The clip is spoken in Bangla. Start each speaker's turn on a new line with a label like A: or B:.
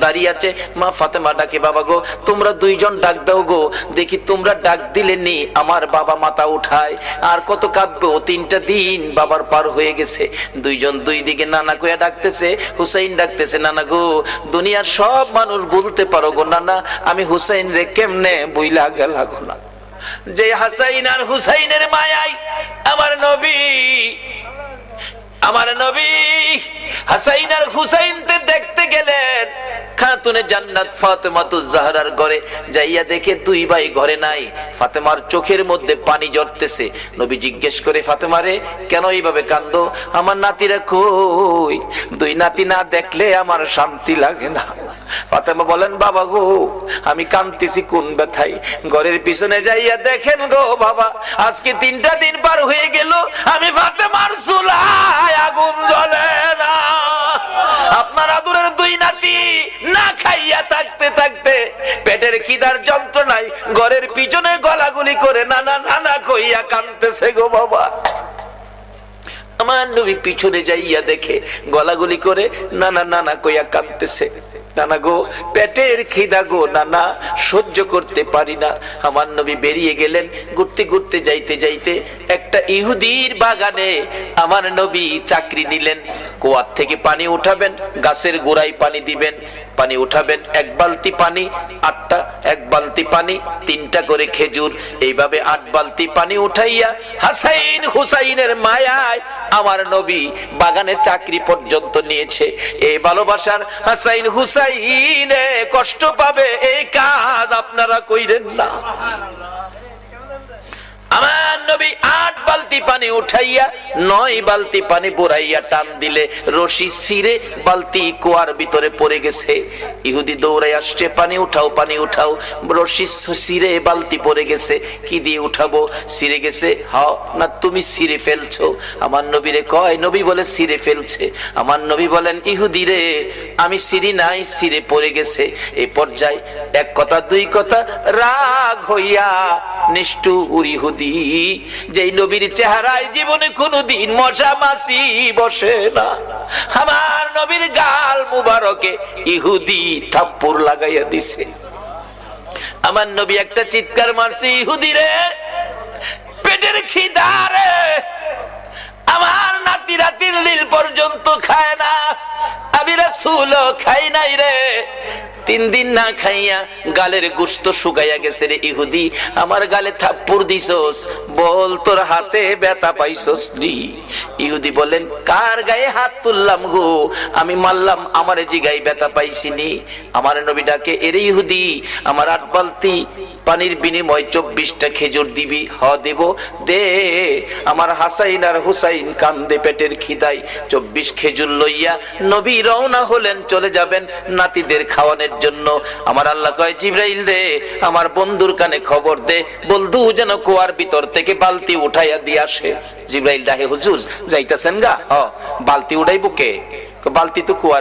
A: দাঁড়িয়ে আছে। মা ফাতেমা ডাকে, বাবা গো তোমরা দুইজন ডাক দাও গো, দেখি তোমরা ডাক দিলে নি আমার বাবা মাথা উঠায়, আর কত কাঁদবো, 3টা দিন বাবার পার হয়ে গেছে। দুইজন দুই দিকে নানা কইয়া ডাকতেছে, হুসাইন ডাকতেছে, নানা গো দুনিয়ার সব মানুষ বলতে পারো গো নানা, আমি হুসাইন রে কেমনে বইলা গেলা গো না। যে হাসাইন আর হুসাইনের মায়ায় আমার নবী হাসাইন আর হুসাইন তে দেখতে গেলেন খাতুনে জান্নাত ফাতেমাতুজ জাহরার ঘরে। যাইয়া দেখে দুই ভাই ঘরে নাই। ফাতেমার চোখের মধ্যে পানি ঝরতেছে। নবী জিজ্ঞেস করে, ফাতেমা রে কেন এইভাবে কান্দো? আমার নাতিরা কই? দুই নাতি না দেখলে আমার শান্তি লাগে না। ফাতেমা বলেন, বাবা গো আমি কাঁদতেছি কোন ব্যথায়? ঘরের পিছনে যাইয়া দেখেন গো বাবা, আজকে 3টা দিন পার হয়ে গেল আমি ফাতেমার চুলায় আগুন জ্বলে না। আপনার আদরের দুই নাতি না খাইয়া থাকতে থাকতে পেটের খিদার যন্ত্রণায় ঘরের পিছনে গলাগুলি করে নানা নানা কইয়া কাঁদতেছে গো বাবা। আমার নবী পিছনে যাইয়া দেখে গলাগুলি করে নানা নানা কইয়া কাঁদতেছে। নানা গো পেটের খিদা গো নানা, সহ্য করতে পারি না। আমার নবী বেরিয়ে গেলেন। ঘুরতে ঘুরতে যাইতে যাইতে একটা ইহুদির বাগানে আমার নবী চাকরি নিলেন। কুয়ার থেকে পানি উঠাবেন, গাছের গোড়ায় পানি দিবেন, পানি উঠাবেন, 1 বালতি পানি 8টা, 1 বালতি পানি 3টা করে খেজুর, এইভাবে 8 বালতি পানি উঠাইয়া হাসাইন হুসাইনের মায়ায় আমার নবী বাগানে চাকরি পর্যন্ত নিয়েছে। এই ভালোবাসার হাসাইন হুসাইনে কষ্ট পাবে, এই কাজ আপনারা কইরেন না। আমার নবী 8 বালতি পানি উঠাইয়া 9 বালতি পানি বুড়াইয়া টান দিলে রশি ছিঁড়ে বালতি কুয়ার ভিতরে পড়ে গেছে। ইহুদি দৌড়ে আসছে, পানি উঠাও পানি উঠাও। রশি ছিঁড়ে বালতি পড়ে গেছে, কি দিয়ে উঠাবো? ছিঁড়ে গেছে। হাও না তুমি ছিঁড়ে ফেলছো? আমার নবীরে কয়, নবী বলে ছিঁড়ে ফেলছে। আমার নবী বলেন, ইহুদি রে আমি ছিঁড়ি নাই, ছিঁড়ে পড়ে গেছে। এই পর্যায়ে 1 কথা 2 কথা রাগ হইয়া নিষ্ঠুর ইহুদি, যেই নবীর চেহারায় জীবনে কোনদিন মশা মাছি বসে না, আমার নবীর গাল মুবারকে ইহুদি থাপ্পড় লাগাইয়া দিছে। আমার নবী একটা চিৎকার মারছে, ইহুদি রে পেটের খিদা রে, আমার নাতিরা 3 দিন পর্যন্ত খায় না, আমি রাসূলও খাই নাই রে। 3 দিন না খাইয়া গালের গোশত শুকাইয়া গেছে রে ইহুদি, আমার গালে থাপ্পড় দিছস, বল তোর হাতে ব্যথা পাইছস নি? ইহুদি বলেন, কার গায়ে হাত তুললাম গো? আমি মারলাম, আমার জিগায় ব্যথা পাইছিনি। আমার নবী ডাকে, এরে ইহুদি আমার 8 বালতি পানির বিনিময় 24টা খেজুর দিবি? হ দেব, দে। আমার হাসাইন আর হুসাইন কান্দে পেটের খিদায়। 24 খেজুর লইয়া নবী রওনা হলেন, চলে যাবেন নাতিদের খাওয়ানোর জন্য। আমার আল্লাহ কয়, জিবরাইল রে আমার বন্ধুর কানে খবর দে, বন্ধু যেন কুয়ার ভিতর থেকে বালতি উঠাইয়া দিয়ে আসে। জিবরাইল ডাকে, হুজুর যাইতাছেন গা? বালতি উঠাইবো কে? বালতি তো কুয়ার